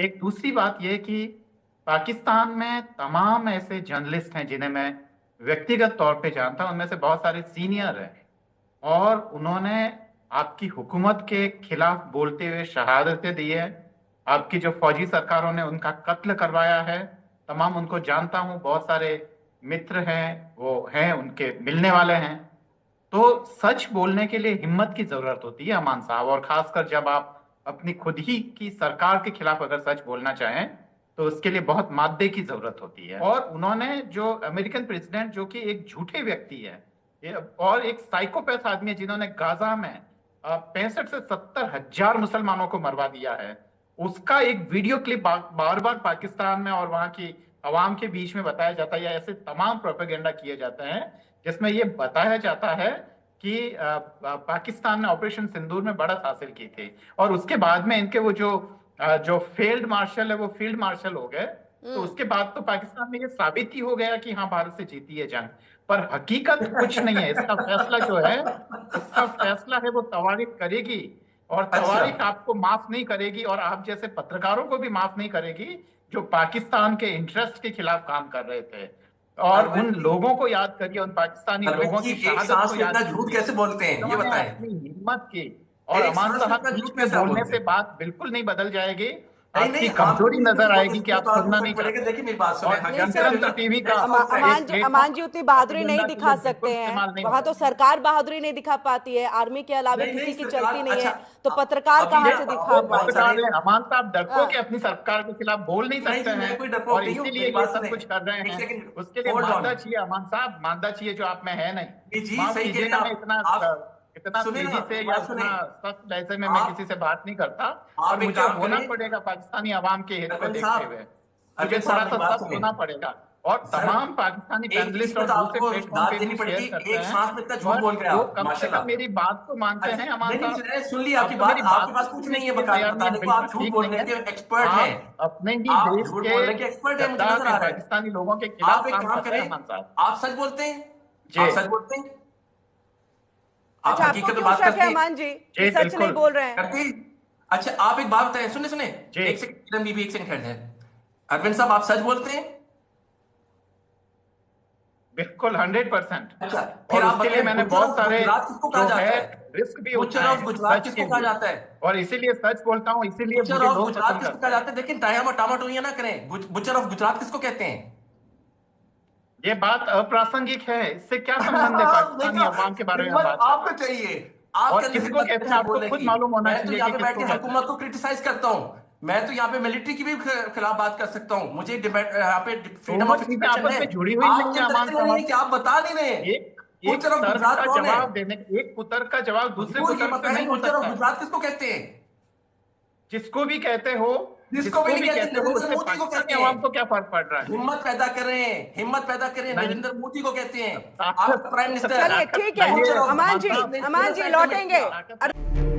एक दूसरी बात यह कि पाकिस्तान में तमाम ऐसे जर्नलिस्ट हैं जिन्हें मैं व्यक्तिगत तौर पे जानता हूं, उनमें से बहुत सारे सीनियर हैं और उन्होंने आपकी हुकूमत के खिलाफ बोलते हुए शहादतें दी है। आपकी जो फौजी सरकारों ने उनका कत्ल करवाया है, तमाम उनको जानता हूं, बहुत सारे मित्र हैं, वो हैं, उनके मिलने वाले हैं। तो सच बोलने के लिए हिम्मत की जरूरत होती है अमान साहब, और खासकर जब आप अपनी खुद ही की सरकार के खिलाफ अगर सच बोलना चाहें तो उसके लिए बहुत मादे की जरूरत होती है। और उन्होंने जो अमेरिकन प्रेसिडेंट, जो कि एक झूठे व्यक्ति है और एक साइकोपैथ आदमी है, जिन्होंने गाजा में 65 से 70 हजार मुसलमानों को मरवा दिया है, उसका एक वीडियो क्लिप बार बार पाकिस्तान में और वहां की अवाम के बीच में बताया जाता है, या ऐसे तमाम प्रोपेगेंडा किए जाते हैं जिसमें ये बताया जाता है कि पाकिस्तान ने ऑपरेशन सिंदूर में बढ़त हासिल की थी और उसके बाद में इनके वो जो फील्ड मार्शल है वो फील्ड मार्शल हो गए। तो उसके बाद तो पाकिस्तान में ये साबित ही हो गया कि हाँ, भारत से जीती है जंग। पर हकीकत कुछ नहीं है। इसका फैसला जो है, इसका फैसला है वो तवारीख करेगी, और अच्छा, तवारीख आपको माफ नहीं करेगी और आप जैसे पत्रकारों को भी माफ नहीं करेगी जो पाकिस्तान के इंटरेस्ट के खिलाफ काम कर रहे थे। और अरविंद उन जी, लोगों को याद करिए, उन पाकिस्तानी अरविंद लोगों जी की एक शहादत सांस को में याद इतना झूठ कीजिए कैसे बोलते हैं, ये जिन्होंने बताएं। अपनी हिम्मत की। और एक अमान सांस में साहब, इतना बीच झूठ में कैसे आप बोलने बोलते से हैं? बात बिल्कुल नहीं बदल जाएगी। नहीं आपकी नहीं, आपको कमजोरी भी नजर आएगी कि इस आप बात में सुनना नहीं फर्क पड़ेगा। चाहते देखिए मेरी बात सुने, और हाँ, नहीं सर, जनतंत्र टीवी का एक अमान प्लेटफॉर्म जी उतनी बहादुरी नहीं प्रोपेगेंडा के लिए दिखा बिल्कुल सकते हैं। इस्तेमाल नहीं वहां होगा। तो सरकार बहादुरी नहीं दिखा पाती है, आर्मी के अलावा नहीं नहीं किसी की सरकार, चलती नहीं अच्छा है, तो पत्रकार अभी कहाँ ना से वो दिखा बहुत पाएंगे? पत्रकार सारे, है अमान साहब, डरपोक हाँ। के अपनी सरकार के खिलाफ बोल नहीं नहीं सकते जी हैं मैं कोई डरपोक और नहीं हूँ, इसीलिए मेरी ये बात सब सुने, कुछ कर रहे एक हैं। सेकंड, उसके लिए होल्ड ऑन। मादा चाहिए अमान साहब, मादा चाहिए जो आप में है नहीं। जी जी माफ सही कह रहे कीजिएगा, हैं मैं इतना आप इतना सुने ना तेजी से मेरी या बात सुने। इतना सख्त लहजे में मैं आप किसी से बात नहीं करता, पर आप एक मुझे काम होना करें, पड़ेगा पाकिस्तानी अवाम के हित को अरविंद देखते साहब, हुए। मुझे अरविंद थोड़ा साहब मेरी सा बात सख्त सुने। होना पड़ेगा। और सर तमाम पाकिस्तानी एक चीज पैनलिस्ट पे और तो दूसरे आपको प्लेटफॉर्म दाद पे भी देनी शेयर पड़ेगी, करते एक हैं, सांस में इतना झूठ पर बोल गए वो आप, कम से कम माशाल्लाह। मेरी बात तो मानते अच्छा हैं अमान नहीं नहीं, साहब। सुन ली आपकी आप तो बात, मेरी बात आपके को पास कुछ सुनने नहीं के है लिए तैयार नहीं है, बताने को, बिल्कुल आप झूठ ठीक नहीं बोलने है। के एक्सपर्ट हैं। आप अपने ही आप देश झूठ के बोलने के एक्सपर्ट हैं, मुझे नजर गद्दार आ रहा है। पाकिस्तानी लोगों के खिलाफ आप एक काम काम कर रहे हैं करें, अमान साहब। आप सच बोलते हैं, जी आप सच बोलते हैं, आप अच्छा, आपको हकीकत में क्यों बात शक है करते हैं, अमान जी कि जी सच नहीं बिल्कुल। बोल रहे हैं? करते हैं। अच्छा आप एक बात बताएं, सुने सुने, जी एक सेकंड, किरण बीबी एक सेकंड ठहर जाए। अरविंद साहब आप सच बोलते हैं? बिल्कुल 100%। अच्छा फिर और आप उसके लिए बताएं, मैंने बुचर बहुत ऑफ सारे गुजरात किसको कहा जो है जाता है? रिस्क भी बुचर उठाए ऑफ हैं गुजरात सच के किसको कहा लिए, जाता है? और इसीलिए सच बोलता हूँ, इसीलिए बुचर मुझे ऑफ लोग गुजरात पसंद किसको करते कहा हैं। जाता है? देखिए टामाटोइया ना करें, बुचर ऑफ गुजरात किसको कहते हैं? ये बात अप्रासंगिक है, इससे क्या संबंध है पाकिस्तानी देखो, अवाम के बारे में हिम्मत बात करने आपको का। चाहिए, आपके और अंदर किसको हिम्मत कहते हैं कैसे आपको बोलने खुद की। मालूम होना मैं तो चाहिए यहाँ कि पे बैठ किसको के कहते हैं। हुकूमत को क्रिटिसाइज करता हूँ, मैं तो यहाँ पे मिलिट्री की भी खिलाफ बात कर सकता हूँ, मुझे यहाँ पे फ्रीडम दोनों ऑफ चीजें एक्सप्रेशन आपस है। में जुड़ी हुई नहीं आपके है अंदर अमान इतना नहीं है साहब। कि आप बता नहीं रहे। एक एक बुचर ऑफ तर्क गुजरात का कौन है? जवाब देने, एक कुतर्क का जवाब दूसरे हुजूर ये कुतर्क से बताएं, नहीं हो बुचर ऑफ सकता है। गुजरात किसको कहते हैं? जिसको भी कहते हो, जिसको भी जिसको नहीं भी कहते, कहते हो, नरेंद्र उससे मोदी को कहते पाकिस्तानी हैं। अवाम को क्या फर्क पड़ रहा है। हिम्मत पैदा करें, हिम्मत पैदा करें, नहीं, नरेंद्र मोदी को कहते हैं, ताकत आपका प्राइम मिनिस्टर। चलिए ताकत ठीक है चाहिए बुचर ऑफ अमान अमान जी, साहब, ने अमान जी जेनोसाइड कमिट लौटेंगे। किया। ताकत